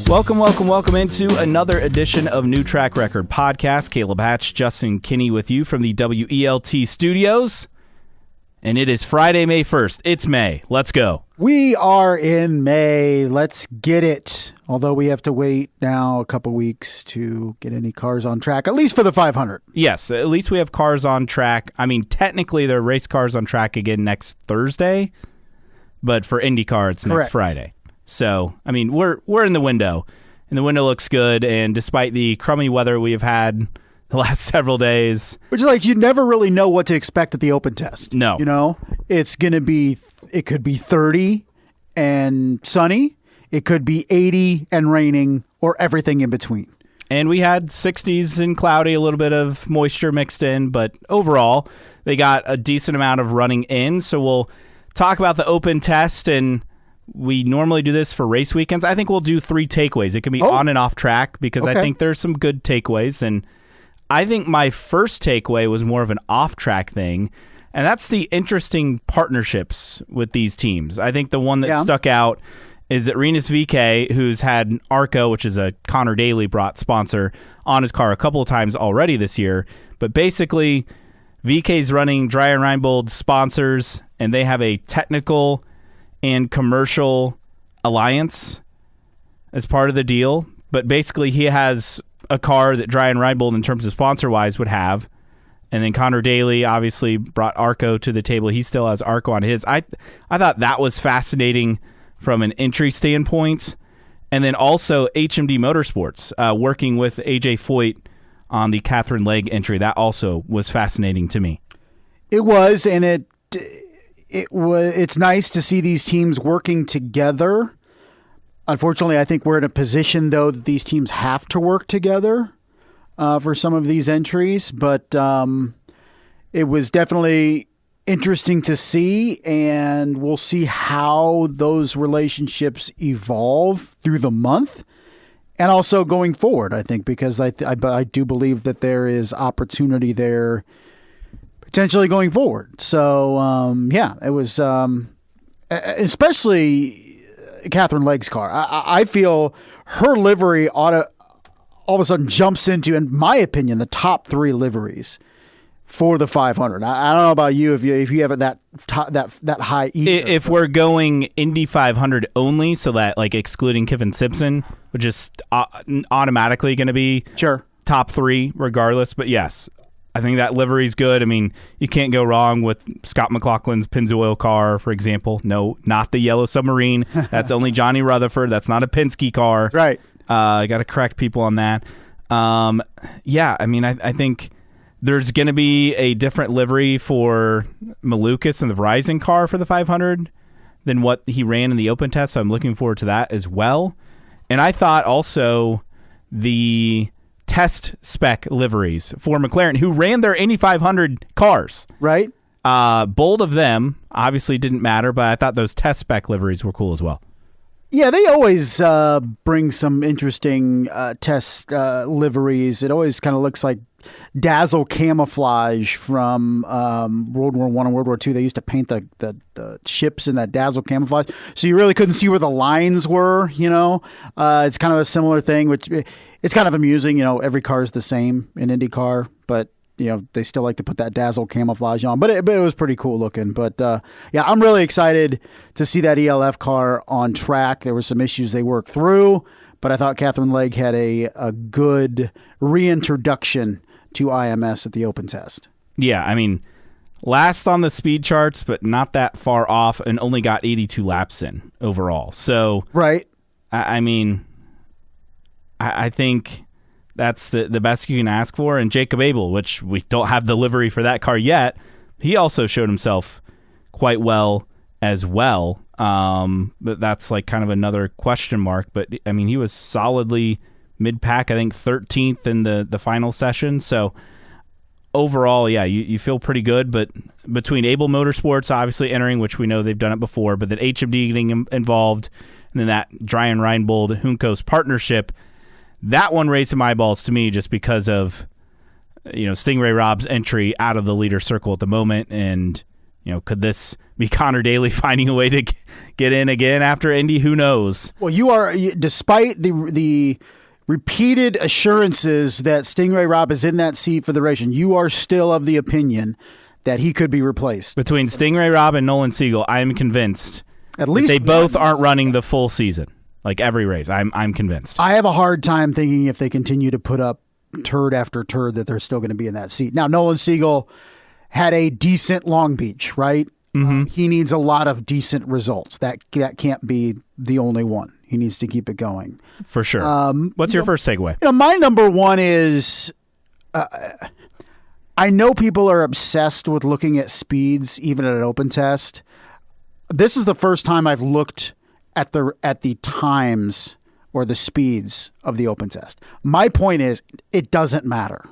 Welcome into another edition of New Track Record Podcast. Caleb Hatch, Justin Kinney with you from the WELT studios. And it is Friday, May 1st. It's May. Let's go. We are in May. Let's get it. Although we have to wait now a couple weeks to get any cars on track, at least for the 500. Yes, at least we have cars on track. I mean, technically, there are race cars on track again next Thursday. But for IndyCar, it's next Friday. So, I mean, we're in the window, and the window looks good. And despite the crummy weather we have had the last several days, which is like you never really know what to expect at the open test. No, you know, it could be 30 and sunny, it could be 80 and raining, or everything in between. And we had 60s and cloudy, a little bit of moisture mixed in, but overall, they got a decent amount of running in. So we'll talk about the open test, and we normally do this for race weekends. I think we'll do 3 takeaways. It can be on and off track because I think there's some good takeaways. And I think my first takeaway was more of an off-track thing, and that's the interesting partnerships with these teams. I think the one that stuck out is that Rinus VeeKay, who's had Arco, which is a Connor Daly brought sponsor, on his car a couple of times already this year. But basically, VeeKay's running Dreyer Reinbold sponsors, and they have a technical and commercial alliance as part of the deal. But basically, he has a car that Dreyer Reinbold, in terms of sponsor-wise, would have. And then Connor Daly obviously brought Arco to the table. He still has Arco on his. I thought that was fascinating from an entry standpoint. And then also HMD Motorsports working with AJ Foyt on the Catherine Legge entry. That also was fascinating to me. It was, and it's nice to see these teams working together. Unfortunately, I think we're in a position, though, that these teams have to work together for some of these entries. But it was definitely interesting to see, and we'll see how those relationships evolve through the month and also going forward, I think, because I do believe that there is opportunity there potentially going forward. So, it was especially Catherine Legge's car. I feel her livery ought to all of a sudden jumps into, in my opinion, the top 3 liveries for the 500. I don't know about you if you have it that high either. If we're going Indy 500 only, so that like excluding Kevin Simpson, which is automatically going to be top 3 regardless. But yes, I think that livery's good. I mean, you can't go wrong with Scott McLaughlin's Pennzoil car, for example. No, not the Yellow Submarine. That's only Johnny Rutherford. That's not a Penske car. Right. I got to correct people on that. I mean, I think there's going to be a different livery for Malukas and the Verizon car for the 500 than what he ran in the open test, so I'm looking forward to that as well. And I thought also the test spec liveries for McLaren, who ran their Indy 500 cars. Right. Bold of them, obviously didn't matter, but I thought those test spec liveries were cool as well. Yeah, they always bring some interesting test liveries. It always kind of looks like dazzle camouflage from World War I and World War II. They used to paint the ships in that dazzle camouflage, so you really couldn't see where the lines were, you know. It's kind of a similar thing, which it's kind of amusing. You know, every car is the same in IndyCar, but you know, they still like to put that dazzle camouflage on, but it was pretty cool looking. But I'm really excited to see that ELF car on track. There were some issues they worked through, but I thought Catherine Legge had a good reintroduction to IMS at the open test. Yeah, I mean, last on the speed charts, but not that far off, and only got 82 laps in overall. So, right. I mean, I think that's the best you can ask for. And Jacob Abel, which we don't have the livery for that car yet, he also showed himself quite well as well. But that's like kind of another question mark. But I mean, he was solidly mid-pack, I think 13th in the final session. So overall, yeah, you feel pretty good. But between Abel Motorsports obviously entering, which we know they've done it before, but then HMD getting involved, and then that Dreyer Reinbold Juncos partnership, that one raised some eyeballs to me just because of, you know, Stingray Rob's entry out of the leader circle at the moment, and could this be Connor Daly finding a way to get in again after Indy? Who knows? Well, you are, despite the repeated assurances that Stingray Robb is in that seat for the race, you are still of the opinion that he could be replaced. Between Stingray Robb and Nolan Siegel, I am convinced at least they both aren't running the full season, like every race. I'm convinced. I have a hard time thinking if they continue to put up turd after turd that they're still going to be in that seat. Now, Nolan Siegel had a decent Long Beach, right? Mm-hmm. He needs a lot of decent results. That can't be the only one. He needs to keep it going. For sure. What's your first takeaway? My number one is I know people are obsessed with looking at speeds, even at an open test. This is the first time I've looked at the times or the speeds of the open test. My point is, it doesn't matter.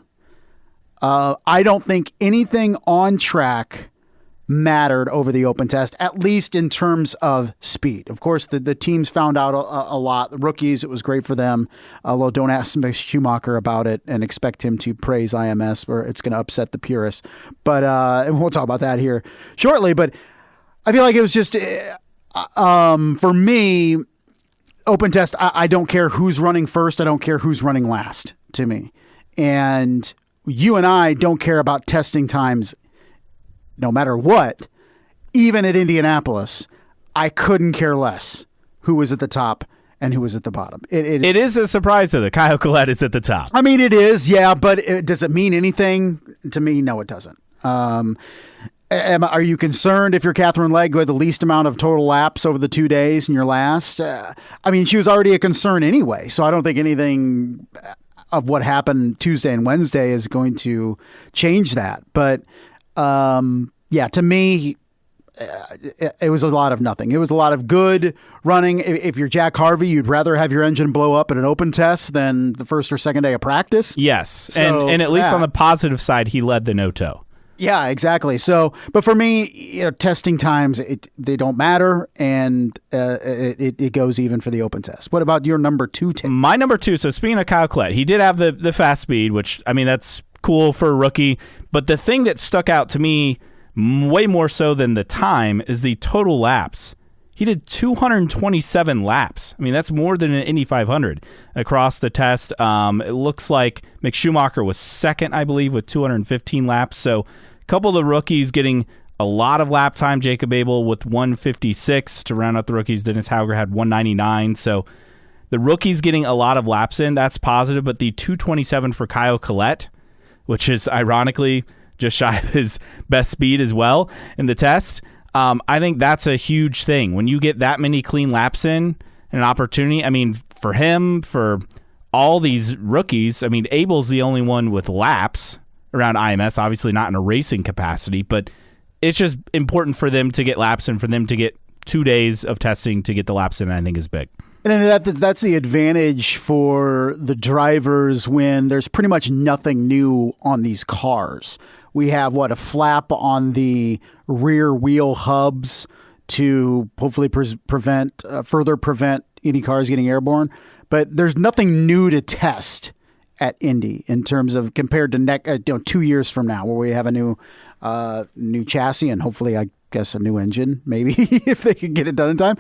I don't think anything on track mattered over the open test, at least in terms of speed. Of course, the teams found out a lot. The rookies, it was great for them, although don't ask Mick Schumacher about it and expect him to praise IMS, or it's going to upset the purists. But and we'll talk about that here shortly. But I feel like it was just, for me, open test, I don't care who's running first. I don't care who's running last to me. And you and I don't care about testing times no matter what. Even at Indianapolis, I couldn't care less who was at the top and who was at the bottom. It is a surprise though that Kyle Collette is at the top. I mean, it is, yeah, but does it mean anything? To me, no, it doesn't. Are you concerned if you're Catherine Legg, who had the least amount of total laps over the 2 days in your last? I mean, she was already a concern anyway, so I don't think anything of what happened Tuesday and Wednesday is going to change that. But yeah, to me, it was a lot of nothing. It was a lot of good running. If you're Jack Harvey, you'd rather have your engine blow up at an open test than the first or second day of practice. Yes, so, and at least on the positive side, he led the no-toe. Yeah, exactly. So, but for me, testing times, they don't matter, and it goes even for the open test. What about your number two tip? My number two, so speaking of Kyle Collette, he did have the fast speed, which, I mean, that's cool for a rookie, but the thing that stuck out to me way more so than the time is the total laps. He did 227 laps. I mean, that's more than an Indy 500 across the test. It looks like Mick Schumacher was second, I believe, with 215 laps. So a couple of the rookies getting a lot of lap time. Jacob Abel with 156 to round out the rookies. Dennis Hauger had 199. So the rookies getting a lot of laps in, that's positive. But the 227 for Kyle Collette, which is ironically just shy of his best speed as well in the test, I think that's a huge thing. When you get that many clean laps in, an opportunity, I mean, for him, for all these rookies, I mean, Abel's the only one with laps around IMS, obviously not in a racing capacity, but it's just important for them to get laps and for them to get 2 days of testing to get the laps in, I think is big. And that's the advantage for the drivers when there's pretty much nothing new on these cars. We have, a flap on the rear wheel hubs to hopefully further prevent Indy cars getting airborne. But there's nothing new to test at Indy in terms of compared to 2 years from now, where we have a new chassis and hopefully, I guess, a new engine, maybe if they can get it done in time.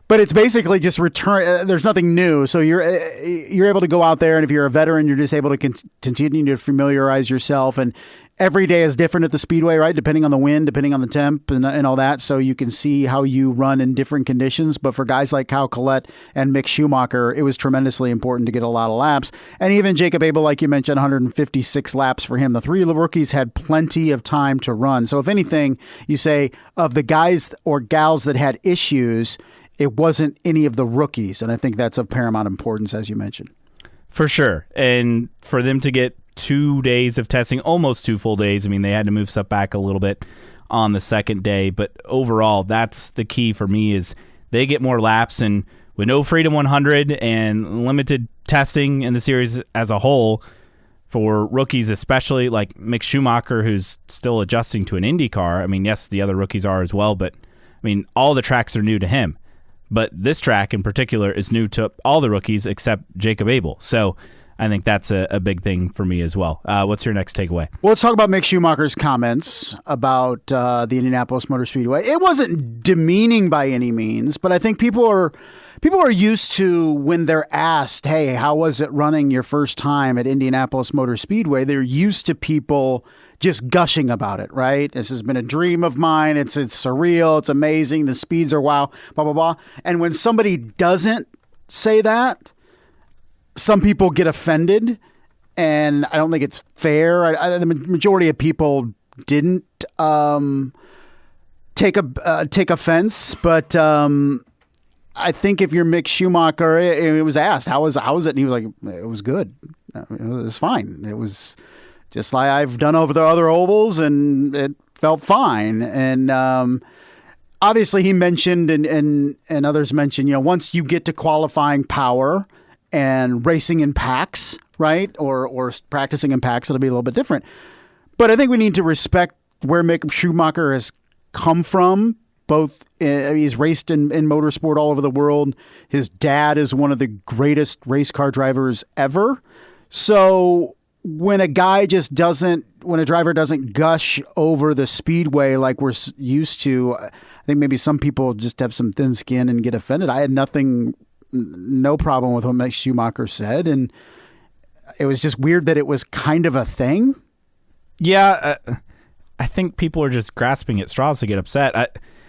But it's basically just return. There's nothing new, so you're able to go out there, and if you're a veteran, you're just able to continue to familiarize yourself. And every day is different at the speedway, right? Depending on the wind, depending on the temp, and all that. So you can see how you run in different conditions. But for guys like Kyle Collette and Mick Schumacher, it was tremendously important to get a lot of laps. And even Jacob Abel, like you mentioned, 156 laps for him. The three rookies had plenty of time to run. So if anything, you say of the guys or gals that had issues, it wasn't any of the rookies, and I think that's of paramount importance, as you mentioned. For sure. And for them to get 2 days of testing, almost 2 full days, I mean, they had to move stuff back a little bit on the second day, but overall, that's the key for me is they get more laps, and with no Freedom 100 and limited testing in the series as a whole, for rookies especially, like Mick Schumacher, who's still adjusting to an Indy car, I mean, yes, the other rookies are as well, but, I mean, all the tracks are new to him. But this track in particular is new to all the rookies except Jacob Abel. So I think that's a big thing for me as well. What's your next takeaway? Well, let's talk about Mick Schumacher's comments about the Indianapolis Motor Speedway. It wasn't demeaning by any means, but I think people are used to, when they're asked, hey, how was it running your first time at Indianapolis Motor Speedway? They're used to people just gushing about it, right? This has been a dream of mine. It's surreal. It's amazing. The speeds are wow, blah, blah, blah. And when somebody doesn't say that, some people get offended, and I don't think it's fair. The majority of people didn't take offense, but I think if you're Mick Schumacher, it was asked, how was it? And he was like, it was good. It was fine. It was just like I've done over the other ovals, and it felt fine. And obviously he mentioned, and others mentioned, once you get to qualifying power and racing in packs, right? Or practicing in packs, it'll be a little bit different. But I think we need to respect where Mick Schumacher has come from. Both, he's raced in motorsport all over the world. His dad is one of the greatest race car drivers ever. So when a driver doesn't gush over the speedway like we're used to, I think maybe some people just have some thin skin and get offended. I had no problem with what Mick Schumacher said, and it was just weird that it was kind of a thing. Yeah, I think people are just grasping at straws to get upset.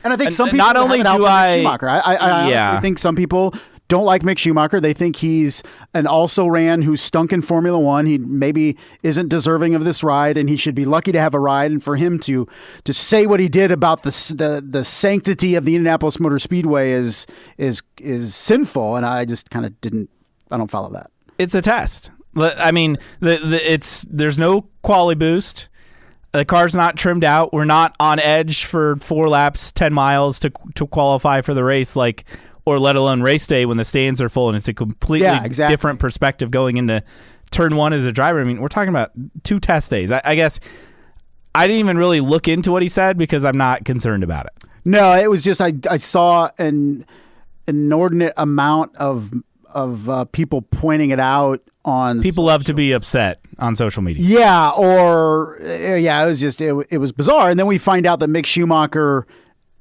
And I think some people not only do Mick Schumacher. I honestly think some people don't like Mick Schumacher. They think he's an also-ran who stunk in Formula One. He maybe isn't deserving of this ride, and he should be lucky to have a ride. And for him to say what he did about the sanctity of the Indianapolis Motor Speedway is sinful. And I just kind of I don't follow that. It's a test. I mean, there's no quali boost. The car's not trimmed out. We're not on edge for 4 laps, 10 miles to qualify for the race, or let alone race day when the stands are full, and it's a completely different perspective going into turn 1 as a driver. I mean, we're talking about 2 test days. I guess I didn't even really look into what he said because I'm not concerned about it. No, it was just I saw an inordinate amount of people pointing it out on. People love to be upset on social media. Yeah, it was just it was bizarre, and then we find out that Mick Schumacher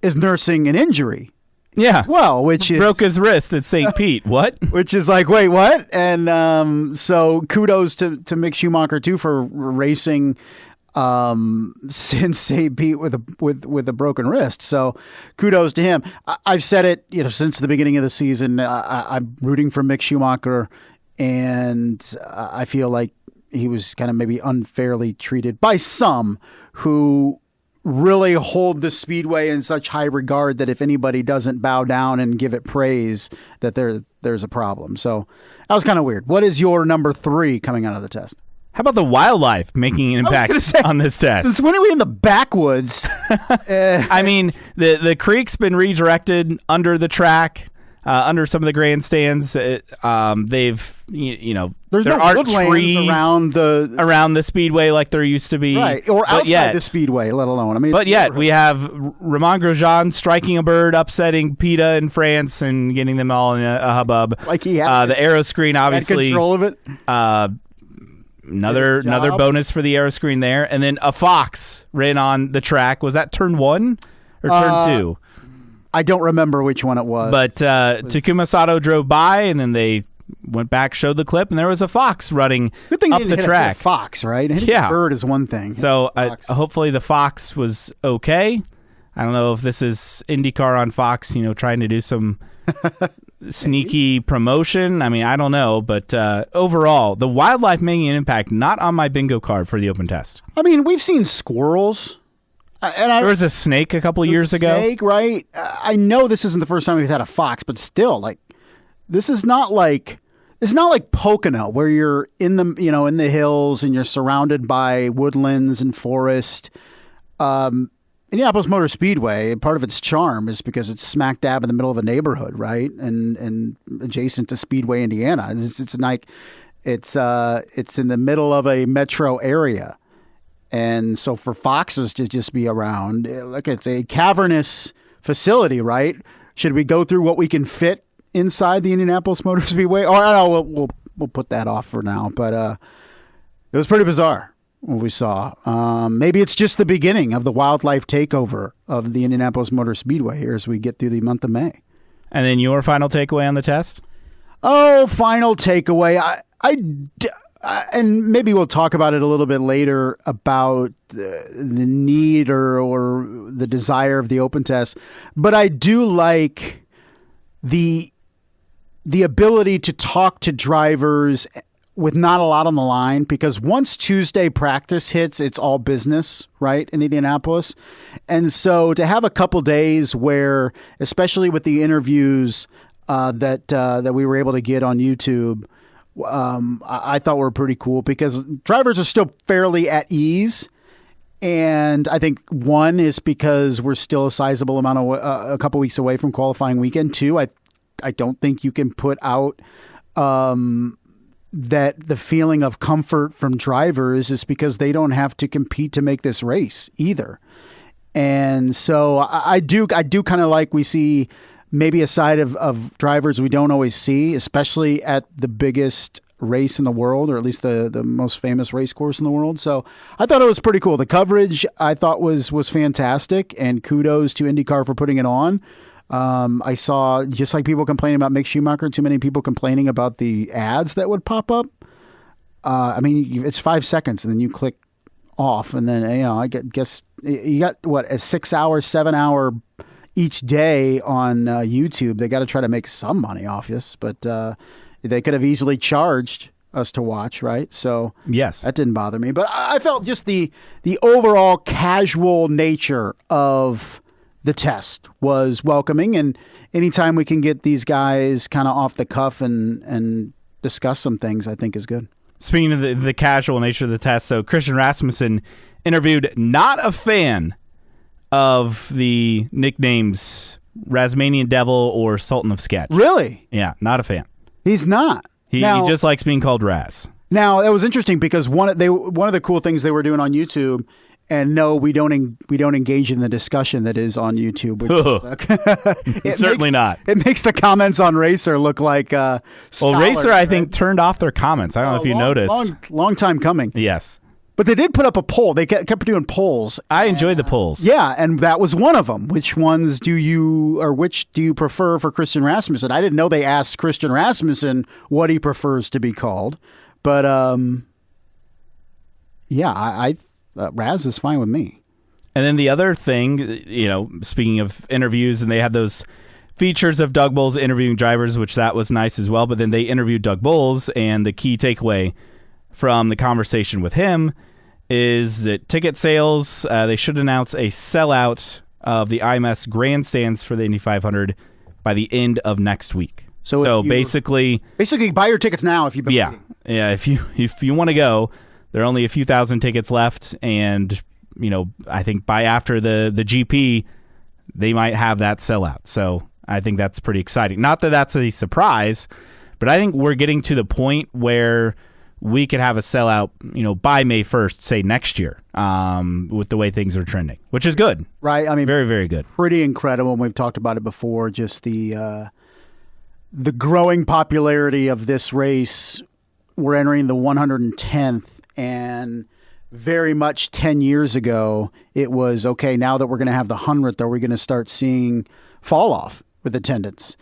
is nursing an injury. Yeah, well, which broke his wrist at St. Pete. What? Which is like, wait, what? And so kudos to Mick Schumacher too for racing since St. Pete with a broken wrist. So kudos to him. I've said it, since the beginning of the season. I'm rooting for Mick Schumacher, and I feel like he was kind of maybe unfairly treated by some who really hold the speedway in such high regard that if anybody doesn't bow down and give it praise, that there's a problem. So that was kind of weird. What is your number 3 coming out of the test? How about the wildlife making an impact on this test? Since when are we in the backwoods? I mean, the creek's been redirected under the track, under some of the grandstands. They've, there aren't trees around the speedway like there used to be, right? Or outside the speedway, let alone. I mean, but yet we have Romain Grosjean striking a bird, upsetting PETA in France, and getting them all in a hubbub. Like he had the aero screen, obviously, had control of it. Another bonus for the aero screen there, and then a fox ran on the track. Was that turn 1 or turn 2? I don't remember which one it was. But Takuma Sato drove by, and then they went back, showed the clip, and there was a fox running Good thing up you the didn't track. Hit a fox, right? Hitting a bird is one thing. So hopefully the fox was okay. I don't know if this is IndyCar on Fox, trying to do some sneaky promotion. I mean, I don't know. But overall, the wildlife making an impact, not on my bingo card for the open test. I mean, we've seen squirrels. There was a snake a couple years ago. Snake, right? I know this isn't the first time we've had a fox, but still, this is not like Pocono, where you're in the hills and you're surrounded by woodlands and forest. Indianapolis Motor Speedway, part of its charm is because it's smack dab in the middle of a neighborhood, right, and adjacent to Speedway, Indiana. It's in the middle of a metro area. And so for foxes to just be around, look, it's a cavernous facility, right? Should we go through what we can fit inside the Indianapolis Motor Speedway? Or we'll we'll put that off for now. But it was pretty bizarre what we saw. Maybe it's just the beginning of the wildlife takeover of the Indianapolis Motor Speedway here as we get through the month of May. And then your final takeaway on the test? Oh, final takeaway. And maybe we'll talk about it a little bit later about the need or the desire of the open test. But I do like the ability to talk to drivers with not a lot on the line, because once Tuesday practice hits, it's all business, right, in Indianapolis. And so to have a couple days where, especially with the interviews that we were able to get on YouTube, I thought were pretty cool because drivers are still fairly at ease. And I think one is because we're still a sizable amount of a couple weeks away from qualifying weekend. Two, I don't think you can put out that the feeling of comfort from drivers is because they don't have to compete to make this race either. And so I do kind of like we see maybe a side of drivers we don't always see, especially at the biggest race in the world, or at least the most famous race course in the world. So I thought it was pretty cool. The coverage I thought was fantastic, and kudos to IndyCar for putting it on. I saw, just like people complaining about Mick Schumacher, too many people complaining about the ads that would pop up. I mean, it's 5 seconds and then you click off, and then, I guess you got a 6 hour, 7 hour each day on YouTube. They got to try to make some money off us, but they could have easily charged us to watch, right? So yes, that didn't bother me, but I felt just the overall casual nature of the test was welcoming, and anytime we can get these guys kind of off the cuff and discuss some things, I think is good. Speaking of the casual nature of the test, so Christian Rasmussen interviewed not a fan of the nicknames Rasmanian Devil or Sultan of Sketch. Really? Yeah, not a fan. He's not. He just likes being called Raz. Now, that was interesting because one of the cool things they were doing on YouTube, and no, we don't engage in the discussion that is on YouTube. Certainly not. It makes the comments on Racer look like well, Racer, I think, turned off their comments. I don't know if you noticed. Long time coming. Yes. But they did put up a poll. They kept doing polls. I enjoyed the polls. Yeah, and that was one of them. Which do you prefer for Christian Rasmussen? I didn't know they asked Christian Rasmussen what he prefers to be called. But, yeah, Raz is fine with me. And then the other thing, speaking of interviews, and they had those features of Doug Boles interviewing drivers, which that was nice as well. But then they interviewed Doug Boles, and the key takeaway from the conversation with him is that ticket sales, they should announce a sellout of the IMS grandstands for the Indy 500 by the end of next week. So basically buy your tickets now if you've been waiting. Yeah, if you want to go, there are only a few thousand tickets left, and I think by after the GP, they might have that sellout. So I think that's pretty exciting. Not that that's a surprise, but I think we're getting to the point where we could have a sellout, by May 1st, say next year, with the way things are trending, which is good. Right. I mean, very, very good. Pretty incredible. And we've talked about it before, just the growing popularity of this race. We're entering the 110th, and very much 10 years ago, it was, okay, now that we're going to have the 100th, are we going to start seeing fall off with attendance?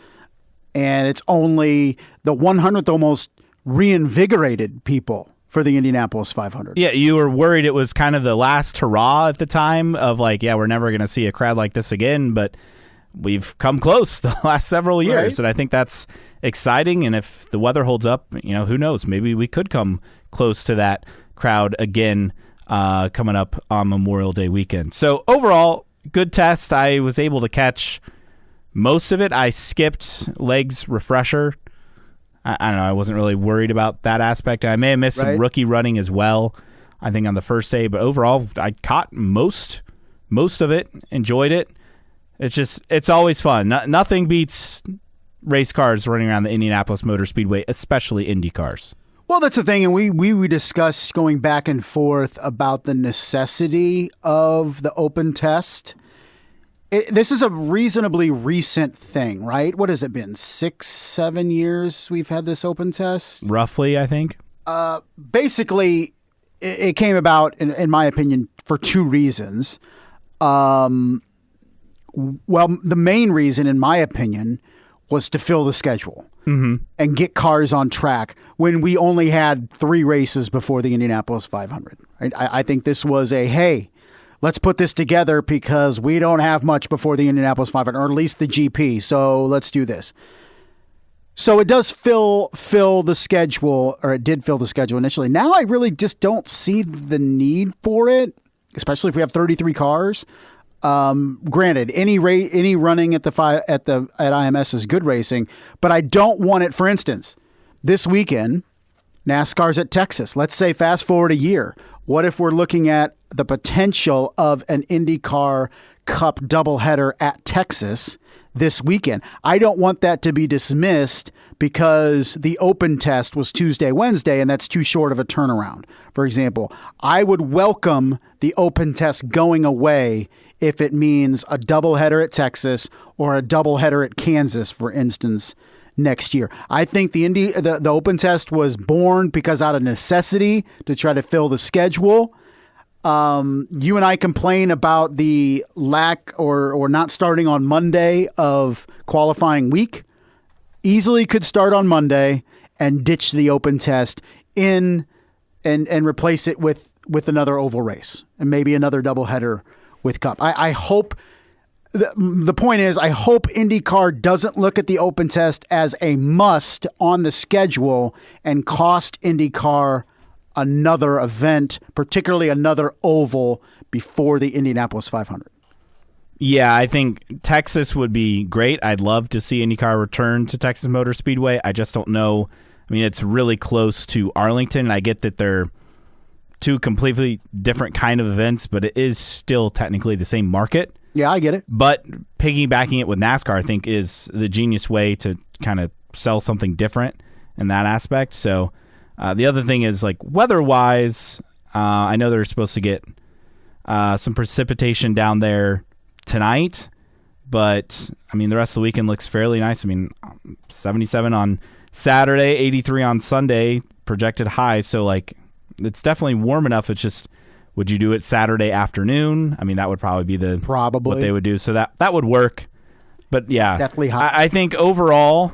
And it's only the 100th almost reinvigorated people for the Indianapolis 500. Yeah, you were worried it was kind of the last hurrah at the time of we're never going to see a crowd like this again, but we've come close the last several years, right? And I think that's exciting, and if the weather holds up, who knows, maybe we could come close to that crowd again coming up on Memorial Day weekend. So overall, good test. I was able to catch most of it. I skipped legs refresher. I don't know. I wasn't really worried about that aspect. I may have missed some rookie running as well, I think, on the first day. But overall, I caught most of it, enjoyed it. It's always fun. Nothing beats race cars running around the Indianapolis Motor Speedway, especially Indy cars. Well, that's the thing. And we discussed going back and forth about the necessity of the open test. This is a reasonably recent thing, right? What has it been? 6-7 years we've had this open test? Roughly, I think. Basically, it came about, in my opinion, for two reasons. Well, the main reason, in my opinion, was to fill the schedule and get cars on track when we only had 3 races before the Indianapolis 500. Right? I think this was hey, let's put this together because we don't have much before the Indianapolis 500, or at least the GP, so let's do this. So it does fill the schedule, or it did fill the schedule initially. Now I really just don't see the need for it, especially if we have 33 cars. Granted, any running at IMS is good racing, but I don't want it. For instance, this weekend, NASCAR's at Texas. Let's say fast forward a year. What if we're looking at the potential of an IndyCar Cup doubleheader at Texas this weekend? I don't want that to be dismissed because the open test was Tuesday, Wednesday, and that's too short of a turnaround. For example, I would welcome the open test going away if it means a doubleheader at Texas or a doubleheader at Kansas, for instance, next year. I think the open test was born because out of necessity to try to fill the schedule. You and I complain about the lack or not starting on Monday of qualifying week. Easily could start on Monday and ditch the open test and replace it with another oval race and maybe another doubleheader with Cup. I hope the point is, I hope IndyCar doesn't look at the open test as a must on the schedule and cost IndyCar another event, particularly another oval before the Indianapolis 500. Yeah, I think Texas would be great. I'd love to see IndyCar return to Texas Motor Speedway. I just don't know. I mean, it's really close to Arlington, and I get that they're two completely different kind of events, but it is still technically the same market. Yeah, I get it. But piggybacking it with NASCAR, I think, is the genius way to kind of sell something different in that aspect. So the other thing is, like, weather-wise, I know they're supposed to get some precipitation down there tonight, but, I mean, the rest of the weekend looks fairly nice. I mean, 77 on Saturday, 83 on Sunday, projected high. So, like, it's definitely warm enough. It's just, would you do it Saturday afternoon? I mean, that would probably be what they would do. So that would work. But yeah, definitely hot. I think overall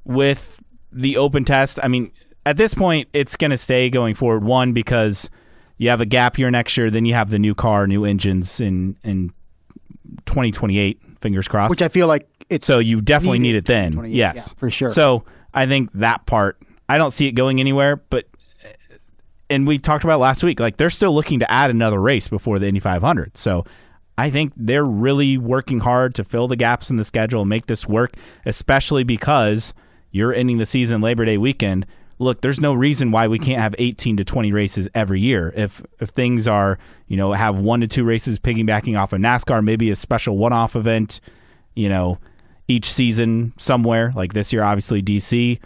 with the open test, I mean, at this point, it's going to stay going forward. One, because you have a gap year next year, then you have the new car, new engines in 2028. Fingers crossed. Which I feel like it's so you definitely need it then. Yes, yeah, for sure. So I think that part, I don't see it going anywhere, but. And we talked about last week, like, they're still looking to add another race before the Indy 500. So I think they're really working hard to fill the gaps in the schedule and make this work, especially because you're ending the season Labor Day weekend. Look, there's no reason why we can't have 18 to 20 races every year. If things are, have 1 to 2 races piggybacking off of NASCAR, maybe a special one-off event, each season somewhere. Like this year, obviously, DC.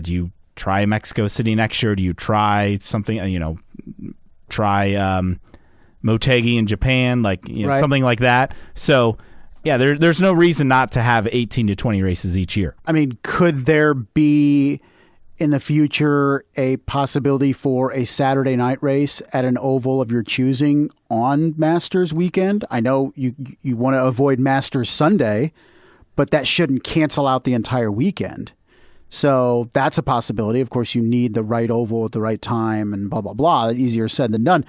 Do you try Mexico City next year? Do you try something, try Motegi in Japan, like right. Something like that? So, yeah, there's no reason not to have 18 to 20 races each year. I mean, could there be in the future a possibility for a Saturday night race at an oval of your choosing on Masters weekend? I know you want to avoid Masters Sunday, but that shouldn't cancel out the entire weekend. So that's a possibility. Of course, you need the right oval at the right time and blah, blah, blah. Easier said than done.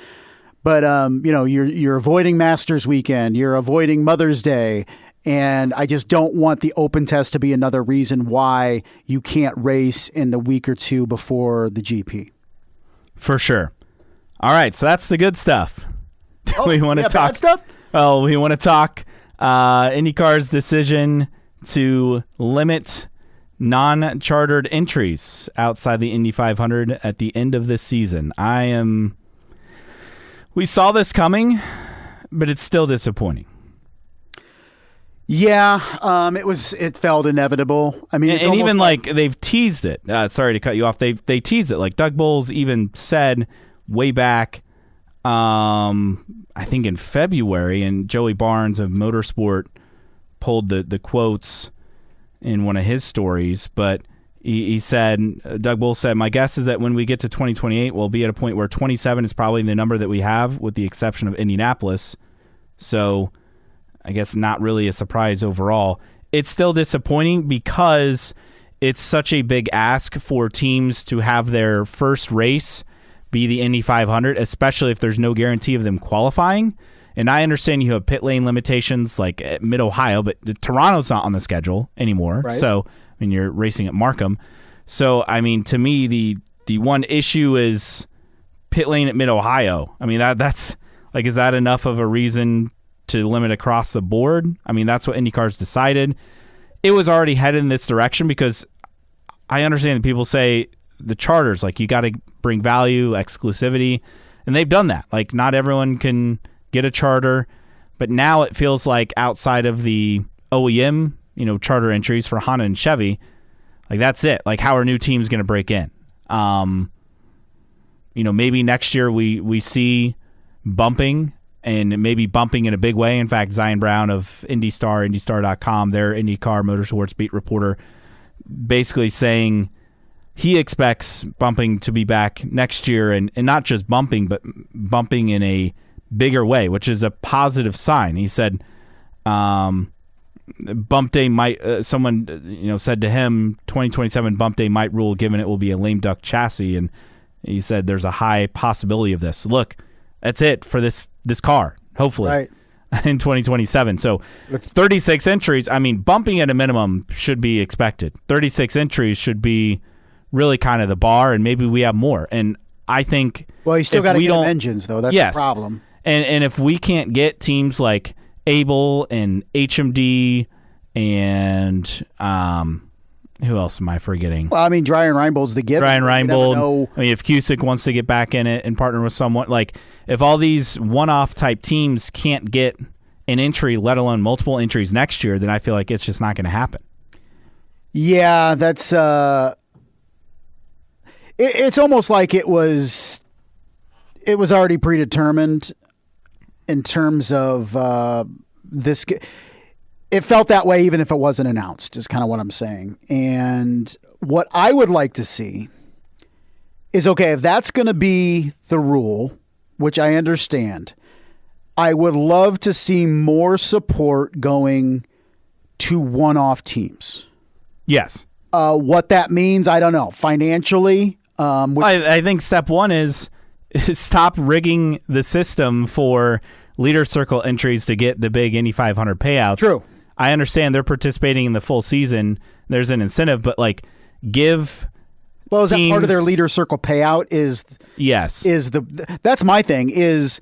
But, you're avoiding Masters weekend. You're avoiding Mother's Day. And I just don't want the open test to be another reason why you can't race in the week or two before the GP. For sure. All right. So that's the good stuff. We want to talk bad stuff? Well, we want to talk IndyCar's decision to limit non-chartered entries outside the Indy 500 at the end of this season. We saw this coming, but it's still disappointing. Yeah, it felt inevitable. I mean, and even like they've teased it. Sorry to cut you off. They teased it. Like Doug Bowles even said way back I think in February, and Joey Barnes of Motorsport pulled the quotes in one of his stories, but he said, Doug Bull said, my guess is that when we get to 2028, we'll be at a point where 27 is probably the number that we have, with the exception of Indianapolis. So I guess not really a surprise overall. It's still disappointing because it's such a big ask for teams to have their first race be the Indy 500, especially if there's no guarantee of them qualifying. And I understand you have pit lane limitations like at Mid-Ohio, but Toronto's not on the schedule anymore. Right. So, I mean, you're racing at Markham. So, I mean, to me, the one issue is pit lane at Mid-Ohio. I mean, that's like, is that enough of a reason to limit across the board? I mean, that's what IndyCar's decided. It was already headed in this direction because I understand that people say the charters, like, you got to bring value, exclusivity, and they've done that. Like, not everyone can get a charter, but now it feels like outside of the OEM, charter entries for Honda and Chevy, like, that's it. Like, how are new teams going to break in? Maybe next year we see bumping, and maybe bumping in a big way. In fact, Zion Brown of IndyStar.com, their IndyCar Motorsports beat reporter, basically saying he expects bumping to be back next year, and not just bumping, but bumping in a bigger way, which is a positive sign. He said bump day might, someone said to him, 2027 bump day might rule, given it will be a lame duck chassis, and he said there's a high possibility of this. Look, that's it for this car, hopefully, right, in 2027. So 36 entries, I mean, bumping at a minimum should be expected. 36 entries should be really kind of the bar, and maybe we have more. And I think, well, you still got to get them engines, though. That's the problem. And if we can't get teams like Able and HMD and who else am I forgetting? Well, I mean, Dryer and Reinbold's the given. Dryer and Reinbold. I mean, if Cusick wants to get back in it and partner with someone, like, if all these one-off type teams can't get an entry, let alone multiple entries next year, then I feel like it's just not going to happen. Yeah, that's it's almost like it was already predetermined in terms of this. It felt that way even if it wasn't announced, is kind of what I'm saying. And what I would like to see is, okay, if that's going to be the rule, which I understand, I would love to see more support going to one-off teams. Yes. What that means, I don't know. Financially, I think step one is stop rigging the system for leader circle entries to get the big Indy 500 payouts. True. I understand they're participating in the full season. There's an incentive, but like, give. Well, is teams, that part of their leader circle payout? Yes. That's my thing is,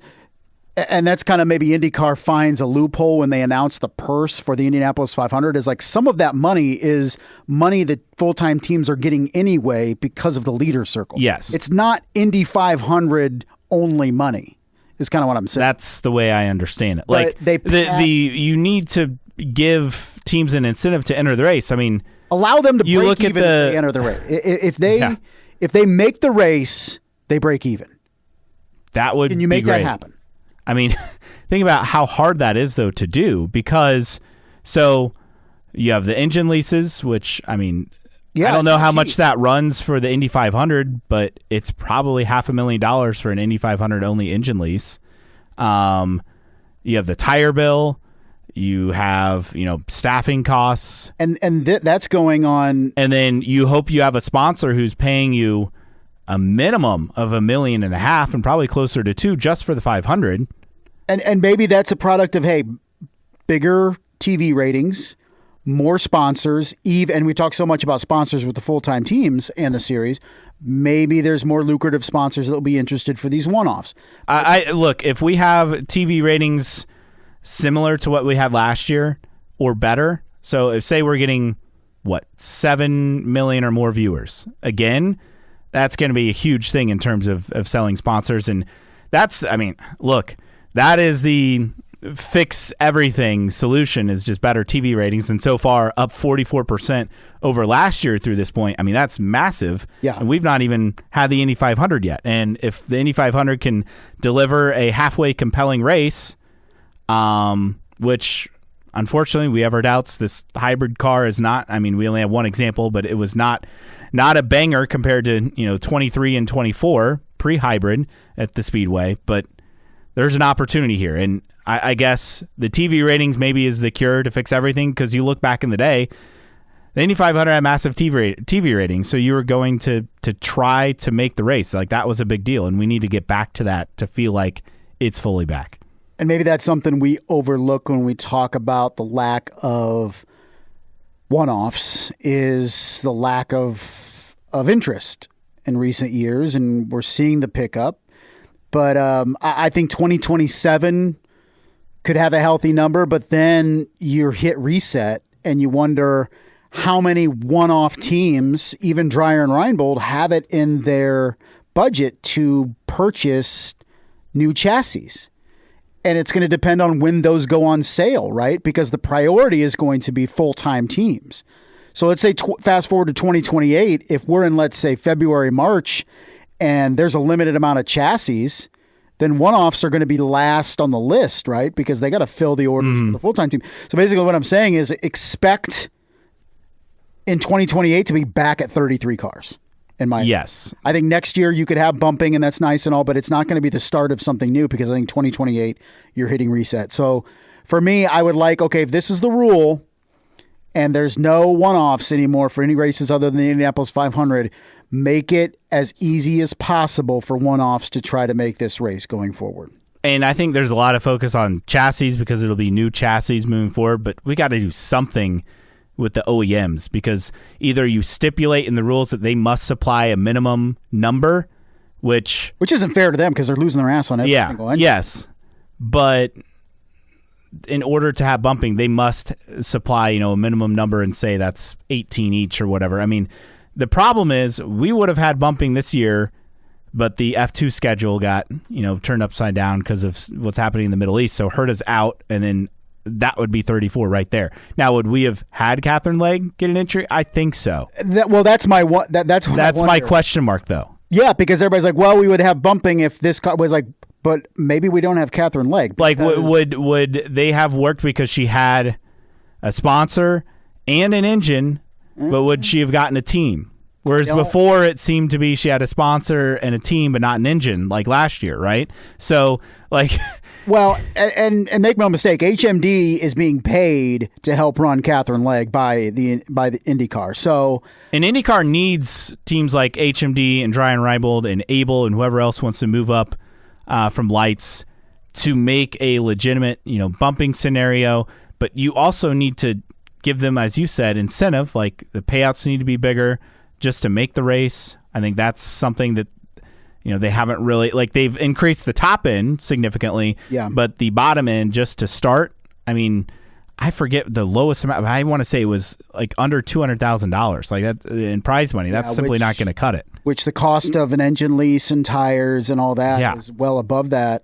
and that's kind of maybe IndyCar finds a loophole when they announce the purse for the Indianapolis 500, is like some of that money is money that full-time teams are getting anyway because of the leader circle. Yes. It's not Indy 500 only money, is kind of what I'm saying. That's the way I understand it. Like, but you need to give teams an incentive to enter the race. I mean, allow them to break look even at if they enter the race. If they make the race, they break even. That would Can you make be great. that happen? I mean, think about how hard that is, though, to do, because so you have the engine leases, which, I mean, I don't know how much that runs for the Indy 500, but it's probably $500,000 for an Indy 500 only engine lease. You have the tire bill. You have, staffing costs. And that's going on. And then you hope you have a sponsor who's paying you a minimum of $1.5 million and probably closer to $2 million just for the 500. And maybe that's a product of, hey, bigger TV ratings, more sponsors, and we talk so much about sponsors with the full-time teams and the series. Maybe there's more lucrative sponsors that will be interested for these one-offs. Look, if we have TV ratings similar to what we had last year or better, so if, say, we're getting, 7 million or more viewers, again, that's going to be a huge thing in terms of selling sponsors. And that's, look, that is the fix everything solution is just better TV ratings, and so far up 44% over last year through this point. I mean, that's massive. Yeah. And we've not even had the Indy 500 yet. And if the Indy 500 can deliver a halfway compelling race, which unfortunately we have our doubts, this hybrid car is not. I mean, we only have one example, but it was not a banger compared to 23 and 24 pre-hybrid at the Speedway. But there's an opportunity here, and I guess the TV ratings maybe is the cure to fix everything, because you look back in the day, the Indy 500 had massive TV ratings, so you were going to try to make the race. Like, that was a big deal, and we need to get back to that to feel like it's fully back. And maybe that's something we overlook when we talk about the lack of one-offs, is the lack of interest in recent years, and we're seeing the pickup. But I think 2027 could have a healthy number, but then you hit reset and you wonder how many one-off teams, even Dreyer and Reinbold, have it in their budget to purchase new chassis. And it's going to depend on when those go on sale, right? Because the priority is going to be full-time teams. So let's say fast forward to 2028, if we're in, let's say, February, March, and there's a limited amount of chassis, then one-offs are going to be last on the list, right? Because they got to fill the orders for the full-time team. So basically what I'm saying is expect in 2028 to be back at 33 cars. Yes. I think next year you could have bumping, and that's nice and all, but it's not going to be the start of something new, because I think 2028 you're hitting reset. So for me, I would like, okay, if this is the rule and there's no one-offs anymore for any races other than the Indianapolis 500, make it as easy as possible for one-offs to try to make this race going forward. And I think there's a lot of focus on chassis because it'll be new chassis moving forward, but we got to do something with the OEMs, because either you stipulate in the rules that they must supply a minimum number, which isn't fair to them because they're losing their ass on every single engine. Yes, but in order to have bumping, they must supply a minimum number and say that's 18 each or whatever. I mean, the problem is we would have had bumping this year, but the F2 schedule got turned upside down because of what's happening in the Middle East. So Herta's out, and then that would be 34 right there. Now, would we have had Catherine Legg get an entry? I think so. That's my one. That's my question mark, though. Yeah, because everybody's like, well, we would have bumping if this car was like, but maybe we don't have Catherine Legg. Like, would they have worked because she had a sponsor and an engine, but would she have gotten a team? Whereas before it seemed to be she had a sponsor and a team, but not an engine, like last year, right? So, like... Well, and make no mistake, HMD is being paid to help run Catherine Legg by the IndyCar. So, and IndyCar needs teams like HMD and Dreyer and Reinbold and Abel and whoever else wants to move up from lights to make a legitimate, bumping scenario. But you also need to give them, as you said, incentive. Like the payouts need to be bigger just to make the race. I think that's something that they haven't really, like, they've increased the top end significantly, but the bottom end just to start, I mean, I forget the lowest amount, I want to say it was like under $200,000, like that in prize money. That's simply not going to cut it. Which the cost of an engine lease and tires and all that is well above that.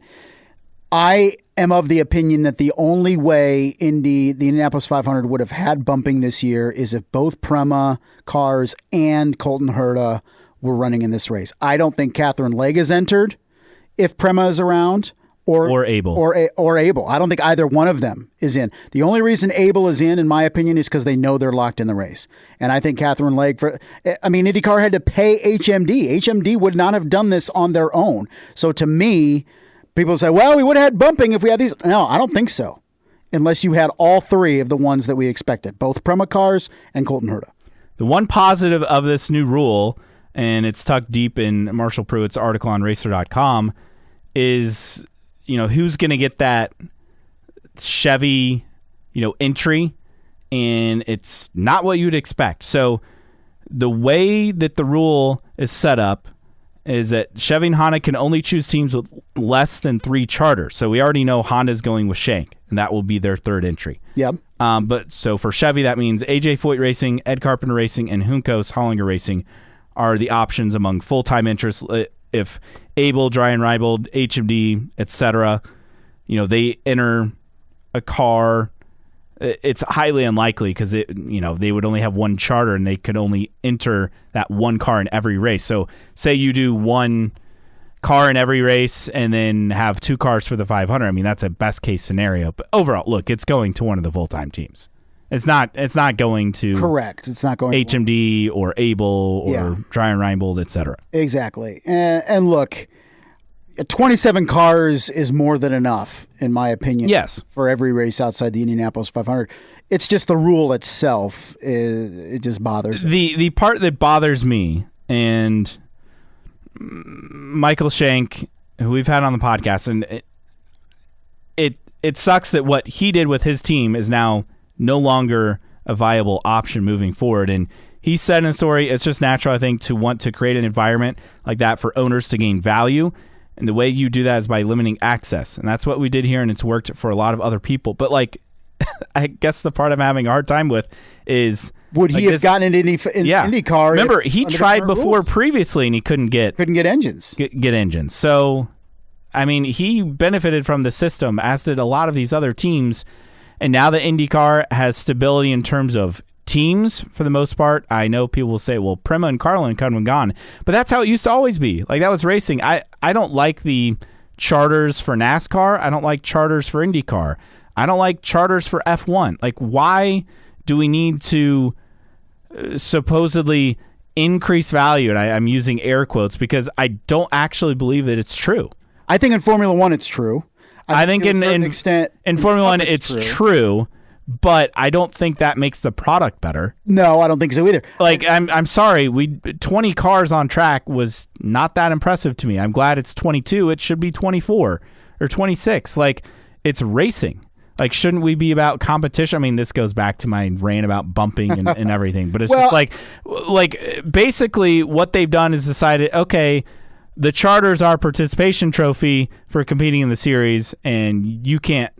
I am of the opinion that the only way the Indianapolis 500 would have had bumping this year is if both Prema cars and Colton Herta were running in this race. I don't think Catherine Legg is entered if Prema is around or Abel. Or Abel. I don't think either one of them is in. The only reason Abel is in my opinion, is because they know they're locked in the race. And I think Catherine Legg, IndyCar had to pay HMD. HMD would not have done this on their own. So to me, people say, well, we would have had bumping if we had these. No, I don't think so. Unless you had all three of the ones that we expected, both Prema cars and Colton Herta. The one positive of this new rule, and it's tucked deep in Marshall Pruitt's article on Racer.com, is, who's going to get that Chevy, entry, and it's not what you'd expect. So the way that the rule is set up is that Chevy and Honda can only choose teams with less than 3 charters. So we already know Honda's going with Shank, and that will be their third entry. Yep. But so for Chevy, that means AJ Foyt Racing, Ed Carpenter Racing, and Juncos Hollinger Racing are the options among full-time interests. If Abel, Dreyer and Reinbold, HMD, etc., they enter a car. It's highly unlikely because they would only have one charter and they could only enter that one car in every race. So say you do one car in every race and then have two cars for the 500. I mean, that's a best case scenario. But overall, look, it's going to one of the full-time teams. It's not going to correct. It's not going HMD or Able or Dry Reinbold, etc. Exactly. And look, 27 cars is more than enough, in my opinion. Yes. For every race outside the Indianapolis 500. It's just the rule itself. It just bothers me. The part that bothers me, and Michael Shank, who we've had on the podcast, and it sucks that what he did with his team is now no longer a viable option moving forward. And he said in a story, it's just natural, I think, to want to create an environment like that for owners to gain value. And the way you do that is by limiting access. And that's what we did here, and it's worked for a lot of other people. But, like, I guess the part I'm having a hard time with is... Would he have gotten an IndyCar? Remember, he tried before previously, and he couldn't get engines. Get engines. So, I mean, he benefited from the system, as did a lot of these other teams. And now the IndyCar has stability in terms of teams for the most part. I know people will say, well, Prema and Carlin come and gone. But that's how it used to always be. Like, that was racing. I don't like the charters for NASCAR. I don't like charters for IndyCar. I don't like charters for F1. Like, why do we need to supposedly increase value? And I'm using air quotes because I don't actually believe that it's true. I think in Formula One it's true. I think in Formula One it's true, but I don't think that makes the product better. No, I don't think so either. Like, I'm sorry, 20 cars on track was not that impressive to me. I'm glad it's 22. It should be 24 or 26. Like, it's racing. Like, shouldn't we be about competition? I mean, this goes back to my rant about bumping and everything, but it's just like basically what they've done is decided, okay, the charter's our participation trophy for competing in the series, and you can't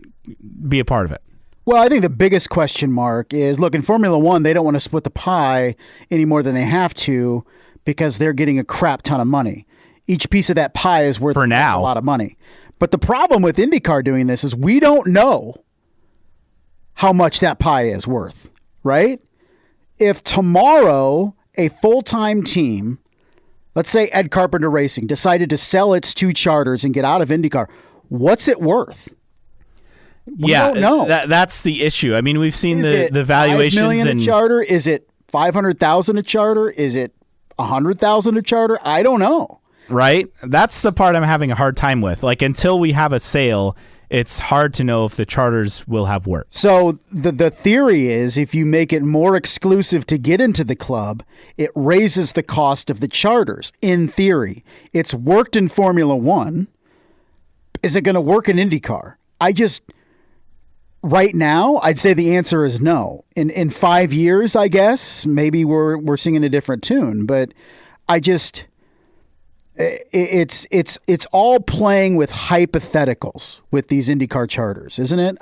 be a part of it. Well, I think the biggest question mark is, look, in Formula One, they don't want to split the pie any more than they have to because they're getting a crap ton of money. Each piece of that pie is worth a lot of money. But the problem with IndyCar doing this is we don't know how much that pie is worth, right? If tomorrow a full-time team, let's say Ed Carpenter Racing, decided to sell its two charters and get out of IndyCar, what's it worth? We don't know. That's the issue. I mean, we've seen the valuations. $5 million a charter? Is it $500,000 a charter? Is it $100,000 a charter? I don't know. Right? That's the part I'm having a hard time with. Like, until we have a sale, it's hard to know if the charters will have work. So the theory is if you make it more exclusive to get into the club, it raises the cost of the charters. In theory, it's worked in Formula One. Is it going to work in IndyCar? Right now, I'd say the answer is no. In 5 years, I guess, maybe we're singing a different tune. But it's all playing with hypotheticals with these IndyCar charters, isn't it?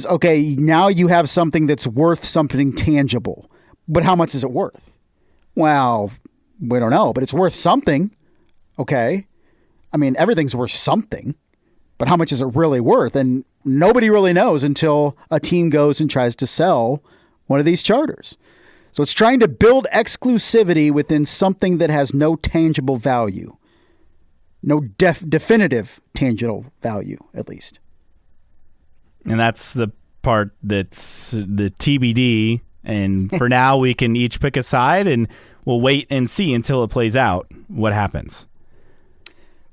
Okay, now you have something that's worth something tangible. But how much is it worth? Well, we don't know, but it's worth something. Okay. I mean, everything's worth something. But how much is it really worth? And nobody really knows until a team goes and tries to sell one of these charters. So it's trying to build exclusivity within something that has no tangible value. No definitive tangible value, at least. And that's the part that's the TBD. And for now, we can each pick a side, and we'll wait and see until it plays out what happens.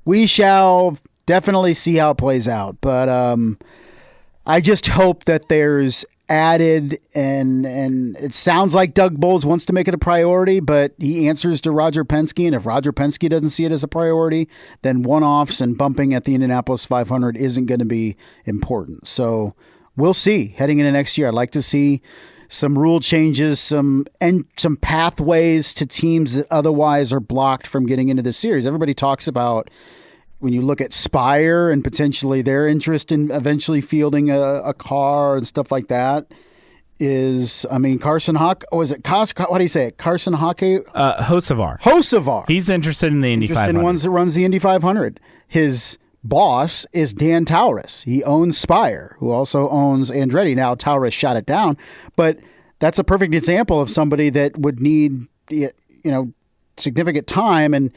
We shall definitely see how it plays out. But I just hope that there's added, and it sounds like Doug Bowles wants to make it a priority, but he answers to Roger Penske, and if Roger Penske doesn't see it as a priority, then one-offs and bumping at the Indianapolis 500 isn't going to be important. So we'll see heading into next year. I'd like to see some rule changes, some pathways to teams that otherwise are blocked from getting into the series. Everybody talks about, when you look at Spire and potentially their interest in eventually fielding a car and stuff like that, Carson Hock, what do you say it? Carson Hockey? Hocevar. Hocevar. He's interested in the Indy 500. In ones that runs the Indy 500. His boss is Dan Taurus. He owns Spire, who also owns Andretti. Now, Taurus shot it down, but that's a perfect example of somebody that would need, significant time. And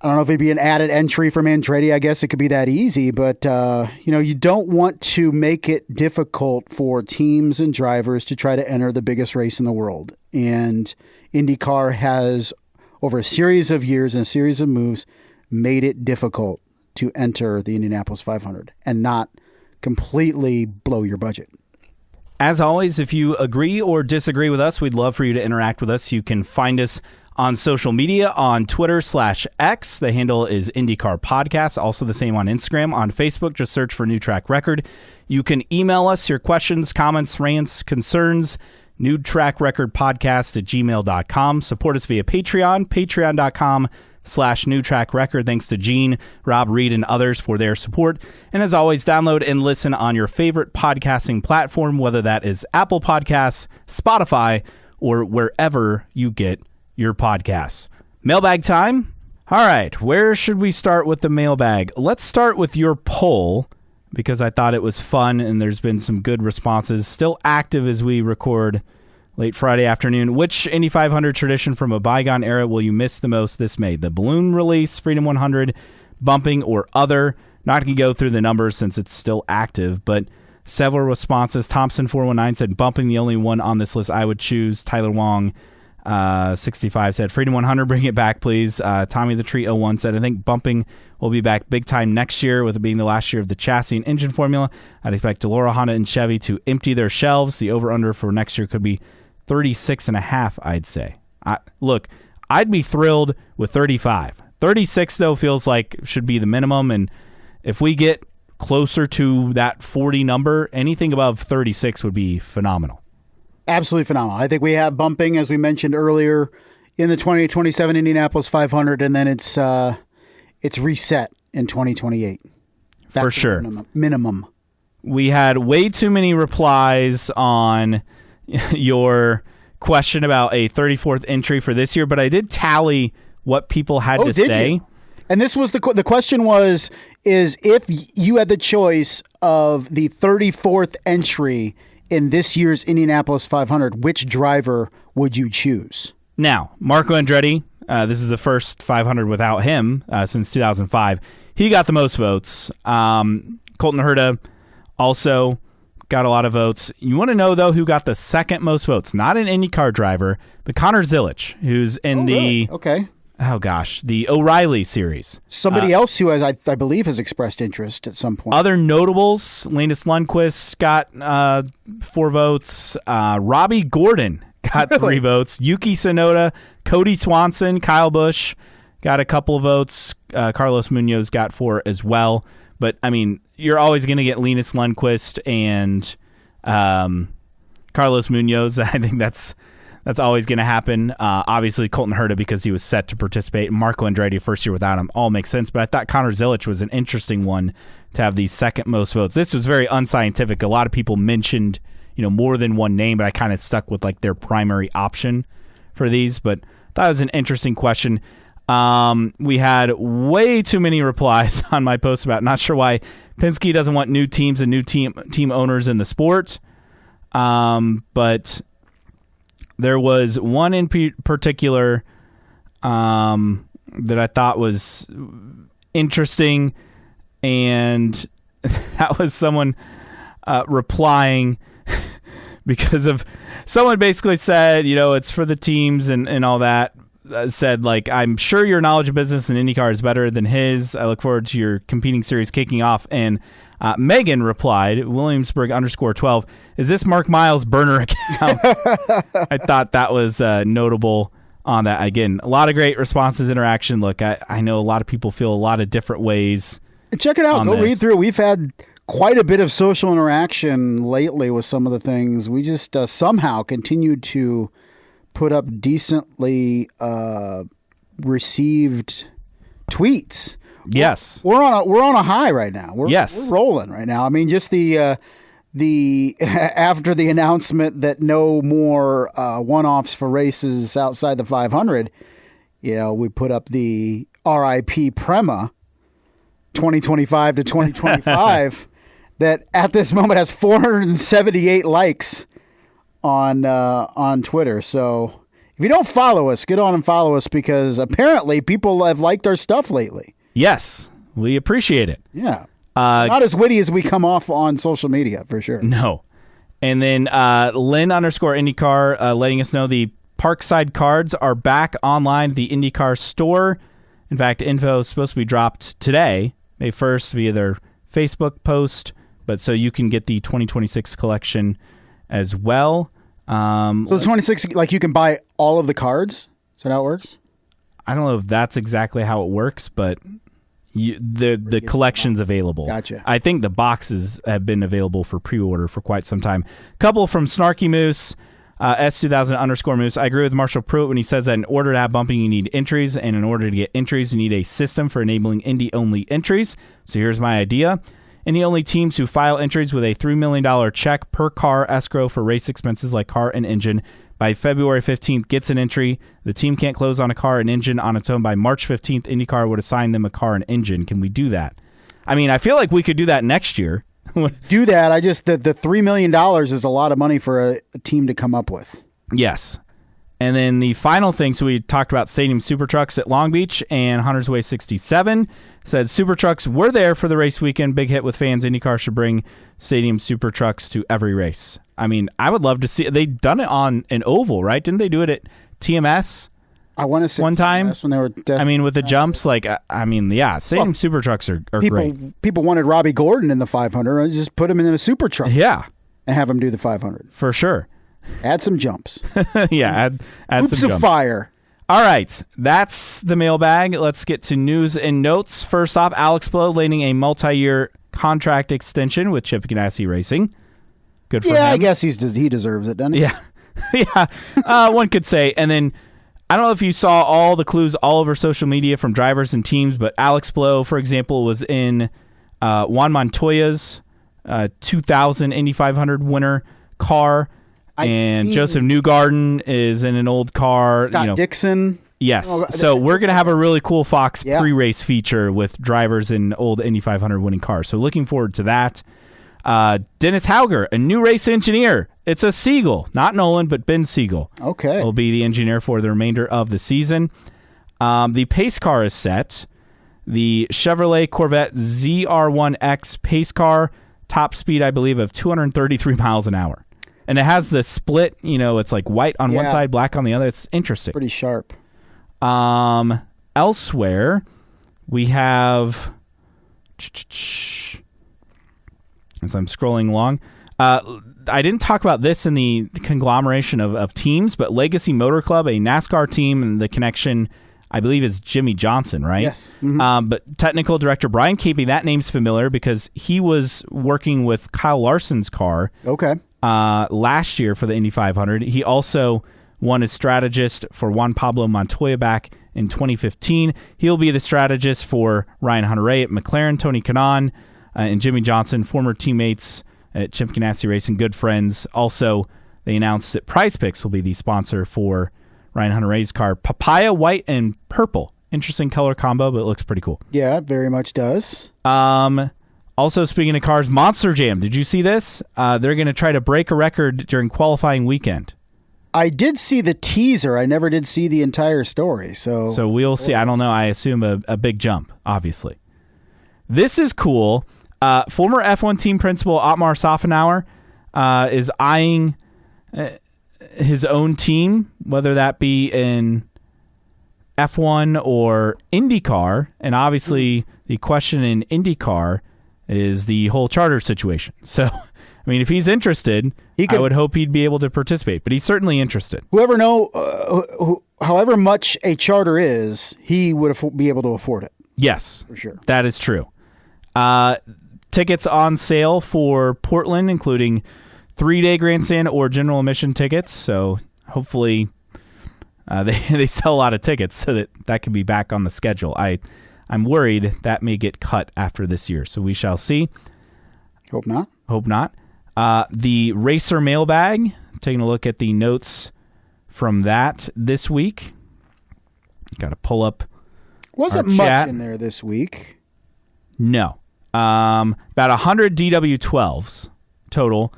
I don't know if it'd be an added entry from Andretti. I guess it could be that easy, but you don't want to make it difficult for teams and drivers to try to enter the biggest race in the world. And IndyCar has, over a series of years and a series of moves, made it difficult to enter the Indianapolis 500 and not completely blow your budget. As always, if you agree or disagree with us, we'd love for you to interact with us. You can find us on social media on Twitter/X. The handle is IndyCar Podcast. Also the same on Instagram. On Facebook, just search for New Track Record. You can email us your questions, comments, rants, concerns, newtrackrecordpodcast@gmail.com. Support us via Patreon, patreon.com/newtrackrecord. Thanks to Gene, Rob, Reed, and others for their support. And as always, download and listen on your favorite podcasting platform, whether that is Apple Podcasts, Spotify, or wherever you get your podcasts. Mailbag time. All right, where should we start with the mailbag? Let's start with your poll, because I thought it was fun and there's been some good responses. Still active as we record late Friday afternoon. Which Indy 500 tradition from a bygone era will you miss the most this May? The balloon release, Freedom 100, bumping, or other? Not going to go through the numbers since it's still active, but several responses. Thompson419 said bumping, the only one on this list I would choose. Tyler Wong 65 said Freedom 100, bring it back, please. Tommy the Tree 01 said, I think bumping will be back big time next year, with it being the last year of the chassis and engine formula. I'd expect DeLora, Honda, and Chevy to empty their shelves. The over-under for next year could be 36.5, I'd say. Look, I'd be thrilled with 35. 36, though, feels like should be the minimum, and if we get closer to that 40 number, anything above 36 would be phenomenal. Absolutely phenomenal. I think we have bumping, as we mentioned earlier, in the 2027 Indianapolis 500, and then it's reset in 2028. For sure. Minimum. We had way too many replies on your question about a 34th entry for this year, but I did tally what people had to say. You? And this was the question is if you had the choice of the 34th entry in this year's Indianapolis 500, which driver would you choose? Now, Marco Andretti, this is the first 500 without him since 2005. He got the most votes. Colton Herta also got a lot of votes. You want to know, though, who got the second most votes? Not an IndyCar driver, but Connor Zilisch, who's in the O'Reilly series. Somebody else who I believe has expressed interest at some point. Other notables, Linus Lundqvist got 4 votes. Robbie Gordon got 3 votes. Yuki Tsunoda, Cody Swanson, Kyle Busch got a couple of votes. Carlos Munoz got 4 as well. But, I mean, you're always going to get Linus Lundqvist and Carlos Munoz. I think that's always going to happen. Obviously, Colton Herta, because he was set to participate. Marco Andretti, first year without him, all makes sense. But I thought Connor Zilisch was an interesting one to have the second most votes. This was very unscientific. A lot of people mentioned, more than one name, but I kind of stuck with like their primary option for these. But that was an interesting question. We had way too many replies on my post about not sure why Penske doesn't want new teams and new team owners in the sport. But there was one in particular that I thought was interesting, and that was someone replying because of someone basically said, it's for the teams and all that. Said, like, I'm sure your knowledge of business in IndyCar is better than his. I look forward to your competing series kicking off. And Megan replied, Williamsburg_12, is this Mark Miles' burner account? I thought that was notable on that. Again, a lot of great responses, interaction. Look, I know a lot of people feel a lot of different ways. Check it out. Go read through. We've had quite a bit of social interaction lately with some of the things. We just somehow continued to put up decently received tweets. Yes, we're on a high right now. We're rolling right now. I mean, just the after the announcement that no more one-offs for races outside the 500, we put up the RIP Prema 2025 to 2025 that at this moment has 478 likes on Twitter. So if you don't follow us, get on and follow us because apparently people have liked our stuff lately. Yes, we appreciate it. Yeah. Not as witty as we come off on social media, for sure. No. And then Lynn_IndyCar letting us know the Parkside cards are back online at the IndyCar store. In fact, info is supposed to be dropped today, May 1st, via their Facebook post, but so you can get the 2026 collection as well. So the 26, like you can buy all of the cards? Is that how it works? I don't know if that's exactly how it works, but the collection's available. Gotcha. I think the boxes have been available for pre-order for quite some time. Couple from Snarky Moose, S2000_Moose. I agree with Marshall Pruitt when he says that in order to have bumping, you need entries, and in order to get entries, you need a system for enabling Indy-only entries. So here's my idea. Indy-only teams who file entries with a $3 million check per car escrow for race expenses like car and engine by February 15th gets an entry. The team can't close on a car and engine on its own by March 15th. IndyCar would assign them a car and engine. Can we do that? I mean, I feel like we could do that next year. Do that. I just the $3 million is a lot of money for a team to come up with. Yes. And then the final thing, so we talked about Stadium Super Trucks at Long Beach and Hunters Way 67. Said Super Trucks were there for the race weekend. Big hit with fans. IndyCar should bring Stadium Super Trucks to every race. I mean, I would love to see. They've done it on an oval, right? Didn't they do it at TMS? I want to say one time. When they were I mean, with the jumps, like Stadium Super Trucks are great. People wanted Robbie Gordon in the 500. I just put him in a Super Truck. Yeah, and have him do the 500 for sure. Add some jumps. Yeah, add Hoops some jumps. of fire. All right, that's the mailbag. Let's get to news and notes. First off, Alex Blow landing a multi-year contract extension with Chip Ganassi Racing. Good for him. Yeah, I guess he deserves it, doesn't he? Yeah, yeah. One could say. And then I don't know if you saw all the clues all over social media from drivers and teams, but Alex Blow, for example, was in Juan Montoya's 2000 Indy 500 winner car. And Joseph Newgarden is in an old car. Scott Dixon. Yes. So we're going to have a really cool Fox pre-race feature with drivers in old Indy 500 winning cars. So looking forward to that. Dennis Hauger, a new race engineer. It's a Siegel, not Nolan, but Ben Siegel. Okay. Will be the engineer for the remainder of the season. The pace car is set. The Chevrolet Corvette ZR1X pace car, top speed, I believe, of 233 miles an hour. And it has the split, it's like white on one side, black on the other. It's interesting. Pretty sharp. Elsewhere, we have, as I'm scrolling along, I didn't talk about this in the conglomeration of teams, but Legacy Motor Club, a NASCAR team, and the connection, I believe, is Jimmy Johnson, right? Yes. Mm-hmm. But technical director Brian Capey, that name's familiar because he was working with Kyle Larson's car. Okay. Last year for the Indy 500. He also won as strategist for Juan Pablo Montoya back in 2015. He'll be the strategist for Ryan Hunter-Reay at McLaren, Tony Kanaan, and Jimmy Johnson, former teammates at Chip Ganassi Racing, good friends. Also, they announced that Prize Picks will be the sponsor for Ryan Hunter-Reay's car. Papaya, white, and purple. Interesting color combo, but it looks pretty cool. Yeah, it very much does. Also, speaking of cars, Monster Jam. Did you see this? They're going to try to break a record during qualifying weekend. I did see the teaser. I never did see the entire story. So we'll see. I don't know. I assume a big jump, obviously. This is cool. Former F1 team principal Otmar Safenauer is eyeing his own team, whether that be in F1 or IndyCar. And obviously, the question in IndyCar is the whole charter situation. So, I mean, if he's interested, I would hope he'd be able to participate, but he's certainly interested. However much a charter is, he would be able to afford it. Yes. For sure. That is true. Tickets on sale for Portland, including 3-day grandstand or general admission tickets. So hopefully they sell a lot of tickets so that can be back on the schedule. I'm worried that may get cut after this year, so we shall see. Hope not. Hope not. The Racer mailbag, taking a look at the notes from that this week. Got to pull up Wasn't much in there this week. No. About 100 DW12s total.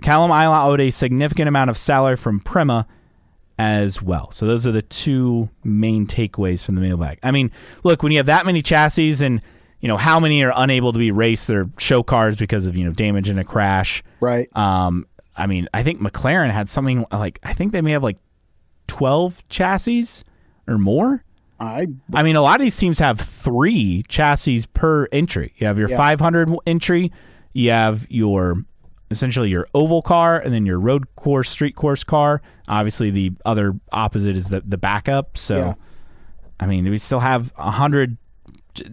Callum Ilott owed a significant amount of salary from Prema as well. So those are the two main takeaways from the mailbag. I mean, look, when you have that many chassis and, how many are unable to be raced, they're show cars because of, damage in a crash. Right. I mean, I think McLaren had something like, I think they may have like 12 chassis or more. I mean, a lot of these teams have 3 chassis per entry. You have your 500 entry, you have essentially your oval car, and then your road course, street course car. Obviously, the other opposite is the backup. So, I mean, we still have 100.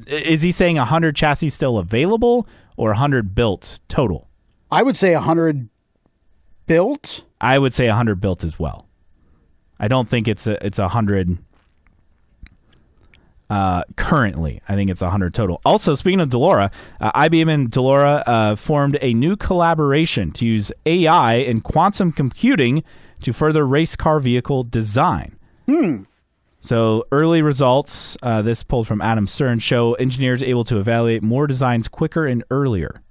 Is he saying 100 chassis still available or 100 built total? I would say 100 built. I would say 100 built as well. I don't think it's 100 currently. I think it's 100 total. Also, speaking of Delora, IBM and Delora formed a new collaboration to use AI and quantum computing to further race car vehicle design. So early results, this pulled from Adam Stern, show engineers able to evaluate more designs quicker and earlier.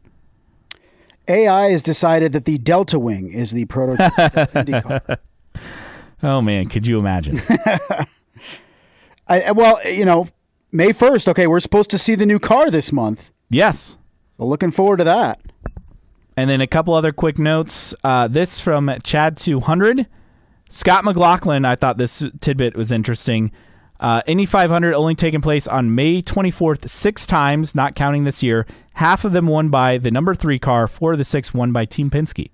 AI has decided that the Delta Wing is the prototype of IndyCar. Oh, man, could you imagine? May 1st, okay, we're supposed to see the new car this month. Yes. So looking forward to that. And then a couple other quick notes. This from Chad200. Scott McLaughlin, I thought this tidbit was interesting. Indy 500 only taking place on May 24th 6 times, not counting this year. Half of them won by the number 3 car, 4 of the 6 won by Team Penske.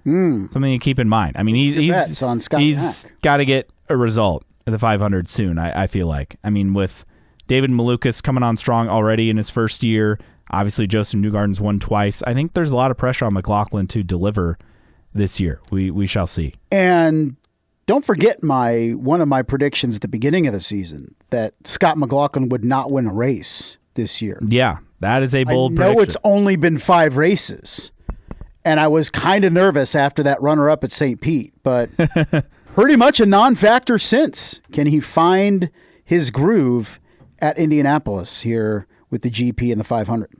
Something to keep in mind. I mean, he's got to get a result at the 500 soon, I feel like. I mean, with David Malukas coming on strong already in his first year, obviously Joseph Newgarden's won twice. I think there's a lot of pressure on McLaughlin to deliver this year. We shall see. And don't forget one of my predictions at the beginning of the season that Scott McLaughlin would not win a race this year. Yeah, that is a bold prediction. I know it's only been 5 races, and I was kind of nervous after that runner-up at St. Pete, but pretty much a non-factor since. Can he find his groove at Indianapolis here with the GP and the 500?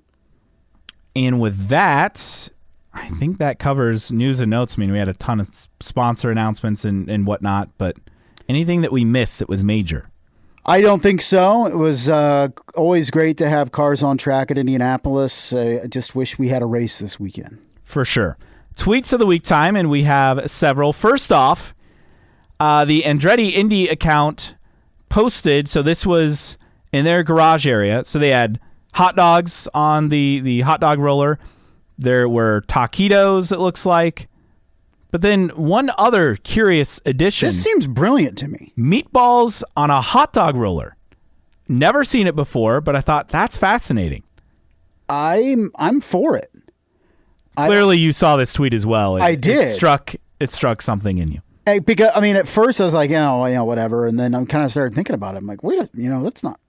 And with that, I think that covers news and notes. I mean, we had a ton of sponsor announcements and whatnot, but anything that we missed that was major? I don't think so. It was always great to have cars on track at Indianapolis. I just wish we had a race this weekend. For sure. Tweets of the week time, and we have several. First off, the Andretti Indy account posted, so this was in their garage area, so they had hot dogs on the hot dog roller. There were taquitos, it looks like. But then one other curious addition. This seems brilliant to me. Meatballs on a hot dog roller. Never seen it before, but I thought that's fascinating. I'm for it. Clearly you saw this tweet as well. I did. It struck something in you. Because at first I was like, whatever, and then I kind of started thinking about it. I'm like, wait, that's not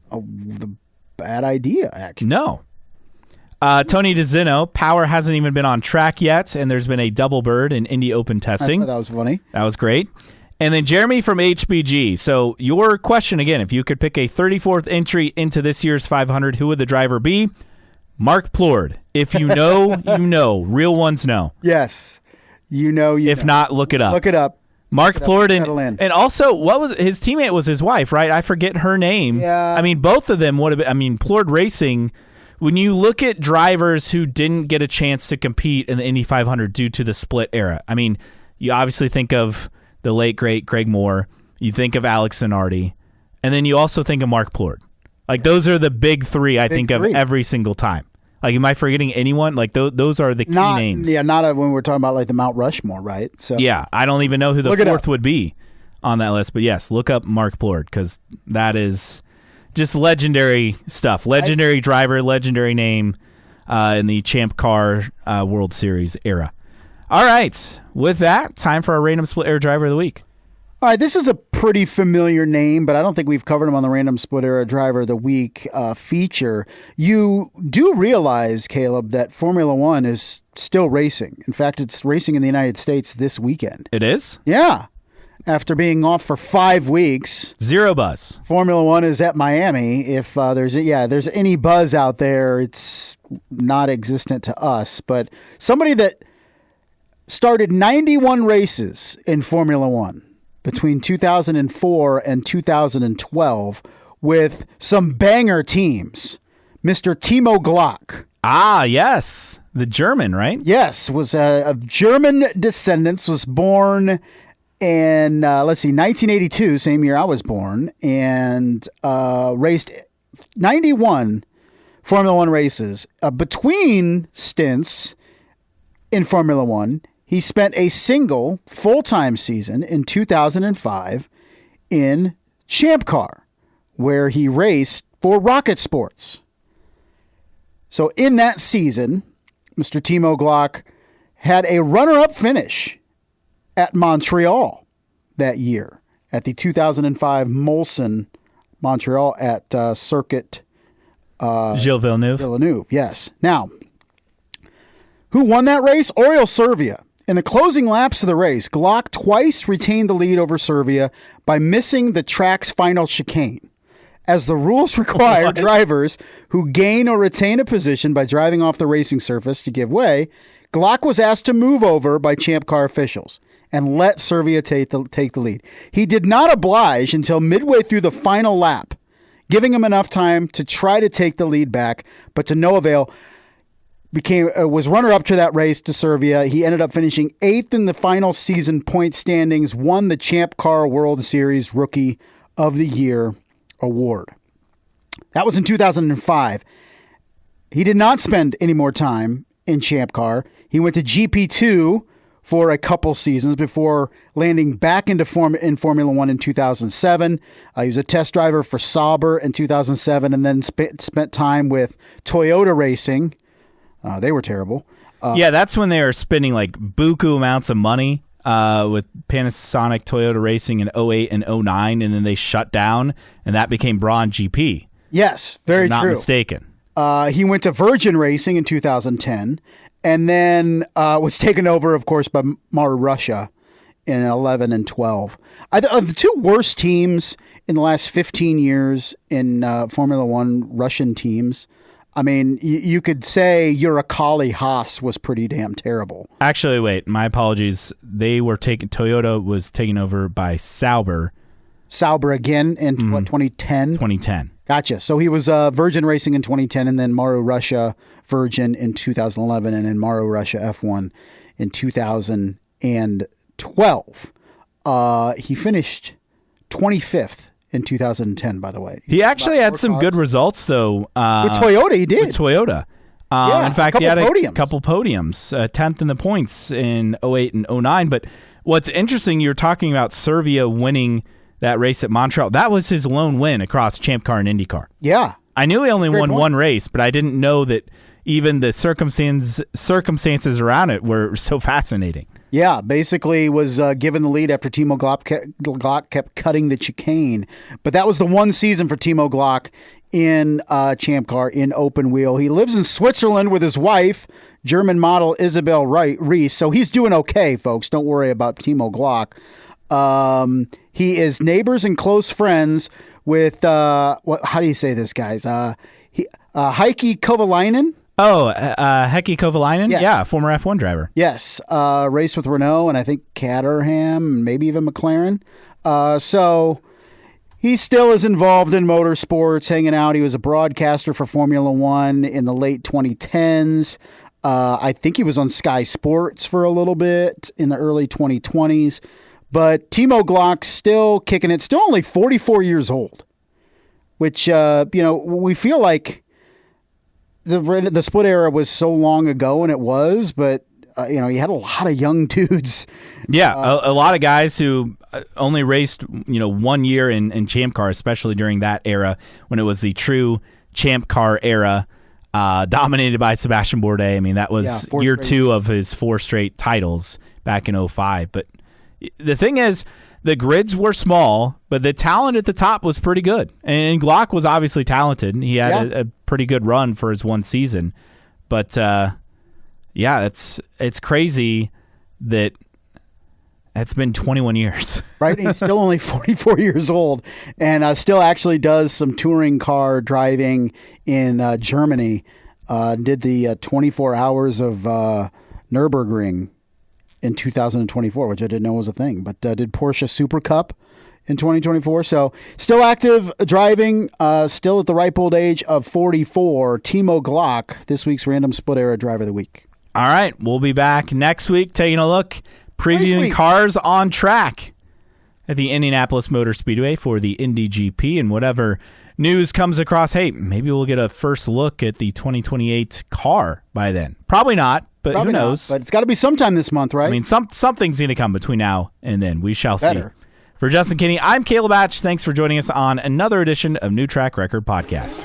the bad idea, actually. No. Tony DeZino, power hasn't even been on track yet, and there's been a double bird in Indy Open testing. I thought that was funny. That was great. And then Jeremy from HBG. So your question again, if you could pick a 34th entry into this year's 500, who would the driver be? Mark Plord. If you know, you know. Real ones know. Yes. If not, look it up. Look it up. Mark Plord and also what was his teammate was his wife, right? I forget her name. Yeah. I mean, both of them would have been. I mean, Plord Racing. When you look at drivers who didn't get a chance to compete in the Indy 500 due to the split era, I mean, you obviously think of the late great Greg Moore. You think of Alex Zanardi, and then you also think of Mark Plord. Like those are the big 3 I think of every single time. Like, am I forgetting anyone? Like those are the key names. Yeah, not when we're talking about like the Mount Rushmore, right? So yeah, I don't even know who the 4th would be on that list. But yes, look up Mark Plord because that is just legendary stuff. Legendary driver, legendary name in the Champ Car World Series era. All right, with that, time for our random split era driver of the week. All right, this is a pretty familiar name, but I don't think we've covered him on the Random Split Era Driver of the Week feature. You do realize, Caleb, that Formula One is still racing. In fact, it's racing in the United States this weekend. It is? Yeah. after being off for 5 weeks. Zero buzz. Formula One is at Miami. If there's any buzz out there, it's not existent to us. But somebody that started 91 races in Formula One between 2004 and 2012 with some banger teams, Mr. Timo Glock. Ah, yes. The German, right? Yes, was of German descendants, was born in, 1982, same year I was born, and raced 91 Formula One races. Between stints in Formula One, he spent a single full-time season in 2005 in Champ Car, where he raced for Rocket Sports. So in that season, Mr. Timo Glock had a runner-up finish at Montreal that year at the 2005 Molson Montreal at Circuit Gilles Villeneuve. Villeneuve, yes. Now, who won that race? Oriol Servia. In the closing laps of the race, Glock twice retained the lead over Servia by missing the track's final chicane. As the rules require drivers who gain or retain a position by driving off the racing surface to give way, Glock was asked to move over by Champ Car officials and let Servia take the lead. He did not oblige until midway through the final lap, giving him enough time to try to take the lead back, but to no avail. Was runner-up to that race to Servia. He ended up finishing 8th in the final season point standings, won the Champ Car World Series Rookie of the Year award. That was in 2005. He did not spend any more time in Champ Car. He went to GP2 for a couple seasons before landing back into Formula One in 2007. He was a test driver for Sauber in 2007 and then spent time with Toyota Racing. They were terrible. Yeah, that's when they were spending like buku amounts of money with Panasonic Toyota Racing in 08 and 09, and then they shut down, and that became Braun GP. Yes, very true. Not mistaken. He went to Virgin Racing in 2010, and then was taken over, of course, by Maru Russia in 11 and 12. The two worst teams in the last 15 years in Formula One, Russian teams. I mean, you could say Urakali Haas was pretty damn terrible. Actually, wait, my apologies. Toyota was taken over by Sauber. Sauber again in 2010? 2010. Gotcha. So he was Virgin Racing in 2010, and then Maru Russia Virgin in 2011, and then Maru Russia F1 in 2012. He finished 25th. In 2010, by the way. He actually had some good results, though. With Toyota, he did. With Toyota. In fact, he had a couple podiums, 10th in the points in 08 and 09. But what's interesting, you're talking about Servia winning that race at Montreal. That was his lone win across Champ Car and IndyCar. Yeah. I knew he only won one race, but I didn't know that even the circumstances around it were so fascinating. Yeah, basically was given the lead after Timo Glock kept cutting the chicane. But that was the one season for Timo Glock in Champ Car in open wheel. He lives in Switzerland with his wife, German model Isabel Reese. So he's doing okay, folks. Don't worry about Timo Glock. He is neighbors and close friends with, how do you say this, guys? Heikki Kovalainen. Oh, Heikki Kovalainen? Yes. Yeah, former F1 driver. Yes, raced with Renault and I think Caterham, maybe even McLaren. So he still is involved in motorsports, hanging out. He was a broadcaster for Formula One in the late 2010s. I think he was on Sky Sports for a little bit in the early 2020s. But Timo Glock's still kicking it, still only 44 years old, which, we feel like the split era was so long ago, and it was, but you had a lot of young dudes. Yeah, a lot of guys who only raced 1 year in Champ Car, especially during that era when it was the true Champ Car era, dominated by Sebastian Bourdais. I mean, that was year 2 of his 4 straight titles back in 2005. But the thing is, the grids were small, but the talent at the top was pretty good. And Glock was obviously talented. He had a pretty good run for his one season. But, it's crazy that It's been 21 years. Right? He's still only 44 years old and still actually does some touring car driving in Germany. Did the 24 hours of Nürburgring in 2024, which I didn't know was a thing, but did Porsche Super Cup in 2024. So still active driving, still at the ripe old age of 44. Timo Glock, this week's Random Split Era Driver of the Week. All right. We'll be back next week taking a look, previewing cars on track at the Indianapolis Motor Speedway for the Indy GP, and whatever news comes across. Hey, maybe we'll get a first look at the 2028 car by then. Probably not, but Probably who knows? Not, but it's got to be sometime this month, right? I mean, something's going to come between now and then. We shall see. For Justin Kinney, I'm Caleb Batch. Thanks for joining us on another edition of New Track Record Podcast.